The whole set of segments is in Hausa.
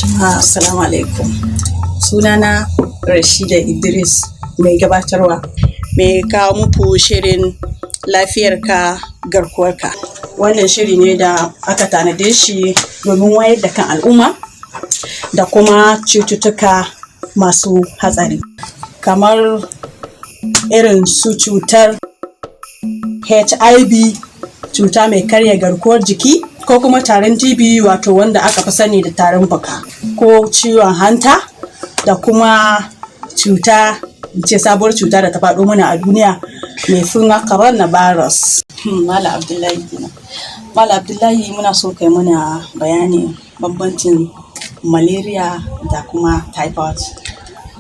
Assalamu alaikum. Sunana Rashida Idris, mai gabatarwa, mai kawo muku shirin lafiyarka garkuwarka. Wannan shiri ne da aka tanade shi domin wayar da kan al'umma da kuma cututtuka masu hatsari. Kamar irin su cutar HIV, cuta mai karya garkuwar jiki, ko kuma tarin TB wato wanda aka fi sani da tarin fuka, ko ciwon hanta, da kuma sabuwar cuta da ta faɗo mana a duniya mai suna coronavirus. Malam Abdullahi muna so kai mana bayanin bambancin malaria da kuma typhoid.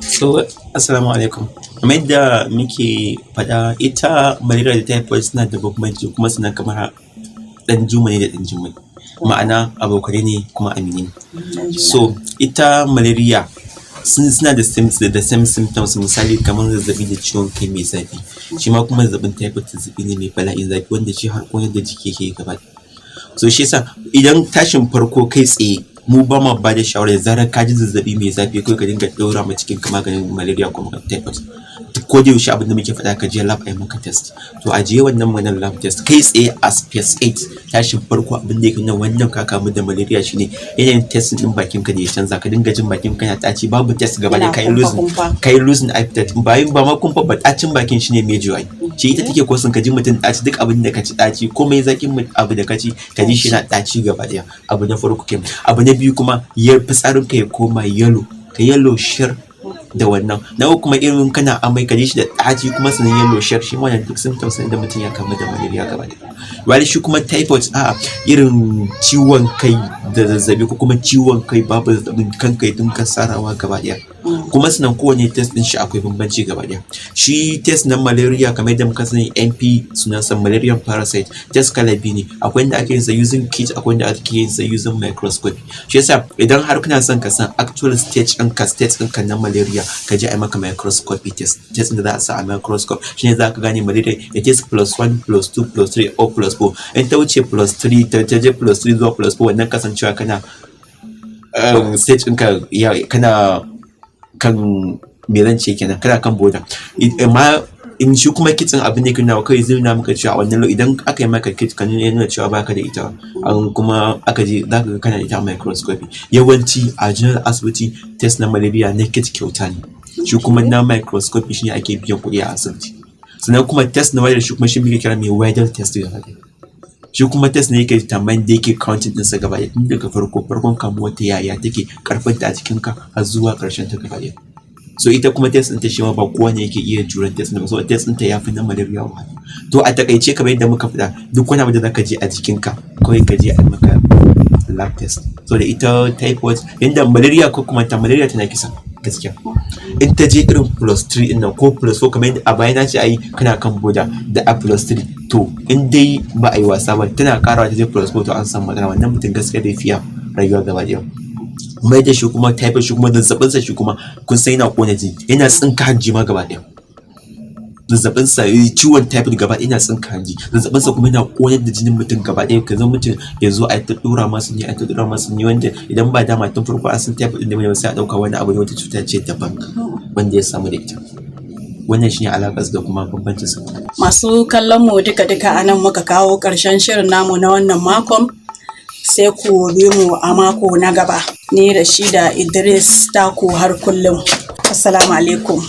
So, assalamu alaikum. Kamar yadda muke faɗa, ita malaria da typhoid suna da bambanci kuma suna kamar ɗan juma ne da ɗan jumai, ma'ana abokanai ne kuma amini. So ita malaria suna da same symptoms, misali kamar zazzabi da ciwon kai mai zafi. Shi ma kuma zazzabin typhoid zazzabi ne mai bala'in zafi wanda shi har koyar da jiki yake gaba. So shi yasa idan tashin farko kai tsaye mu ba ma ba da shawarar zarar ka ji zazzabi mai zafi kawai ka dinga ɗaura ma cikin ka maganin malaria ko typhoid. Ko da yaushe abin da muke faɗa ka je lab a yi maka test. To a je wannan maganin lab test kai tsaye as phase 8 tashin farko abin da yake nuna wannan ka kamu da malaria shine yanayin test din bakin ka da ya canza, ka dinga jin bakin ka ya ɗaci, babu test gaba da kai losing appetite, ba ma kumfa ba, ɗacin bakin shine major ai. Shi ita take kosin ka ji mutum ɗaci, duk abin da ka ci ɗaci, komai zakin abu da ka ci ka ji shi na ɗaci gaba ɗaya. Abu na farko kenan. Abu na biyu kuma fitsarin ka ya koma yellow shir da wannan. Na uku kuma irin kana amai ka ji shi da ɗaci kuma sanin yellow shir, shi ma duk symptoms da mutum ya kamu da malaria gaba ɗaya. Wani shi kuma typhoid irin ciwon kai da zazzabi ko kuma ciwon kai babu zazzabin kanka ya dinga sarawa gaba ɗaya. Kuma sanan kowane test din shi akwai bambanci gaba ɗaya. Shi test na malaria kamar yadda muka sani MP sunansa malarian parasite, test kala biyu ne, akwai wanda ake yin sa using kit, akwai wanda ake yin sa using microscope. Shi yasa idan har kana son ka san actual stage ɗinka na malaria ka je a maka microscopy test da za a sa a microscope shine za ka gane malaria it is +1 +2 +3 or +4. in ta wuce +3 ta je +3 zuwa +4 wannan kasancewa kana stage ɗinka kana kan me zan ce kenan, kana kan boda. Amma in shi kuma kitsin abin da yake nuna kai zai nuna maka cewa wannan idan aka yi maka kit kan nuna cewa baka da ita, kuma aka je za ka ga kana da ita a microscopy. Yawanci a general asibiti test na malaria na kit kyauta ne, shi kuma na microscopy shine ake biyan kuɗi a asibiti. Sannan kuma test na malaria shi kuma shi muke kira mai Widal test gaba ɗaya. Shi kuma test ne yake tambayin da yake counting ɗinsa gaba ɗaya tun daga farkon kamuwar ta yaya take karfinta a jikinka har zuwa ƙarshen ta gaba ɗaya. So ita kuma test ɗinta shi ma ba kowane yake iya juran test ɗin, so test ɗinta ya fi na malaria wahala. To a takaice kamar yadda muka faɗa, duk wani abu da zaka je a jikinka kawai ka je a maka lab test. So da ita typhoid yanda malaria ko kuma malaria tana kisa gaskiya. In ta je irin +3 ɗin nan ko +4 kamar yadda a baya na ce ai kana kan boda da a +3, to in dai ba a yi wasa ba tana karawa ta je +4 to an san magana, wannan mutum gaskiya bai fiya rayuwa gaba ɗaya. Mai da shi kuma typhoid shi kuma zazzabinsa shi kuma kun san yana kona jini, yana tsinka hanji ma gaba ɗaya. Zazzabinsa ciwon typhoid gaba ɗaya yana tsinka hanji, zazzabinsa kuma yana konar da jinin mutum gaba ɗaya, ka zo mutum ya zo a ta ɗora masa ne wanda idan ba dama tun farko an san typhoid ɗin da sai a ɗauka wani abu ne wata cuta ce daban wanda ya samu da ita. Wannan shine alaƙar da kuma bambancin su. Masu kallon mu duka a nan muka kawo ƙarshen shirin namu na wannan makon. Sai ku bi mu a mako na gaba. Ni Rashida Idris taku har kullum. Assalamu alaikum.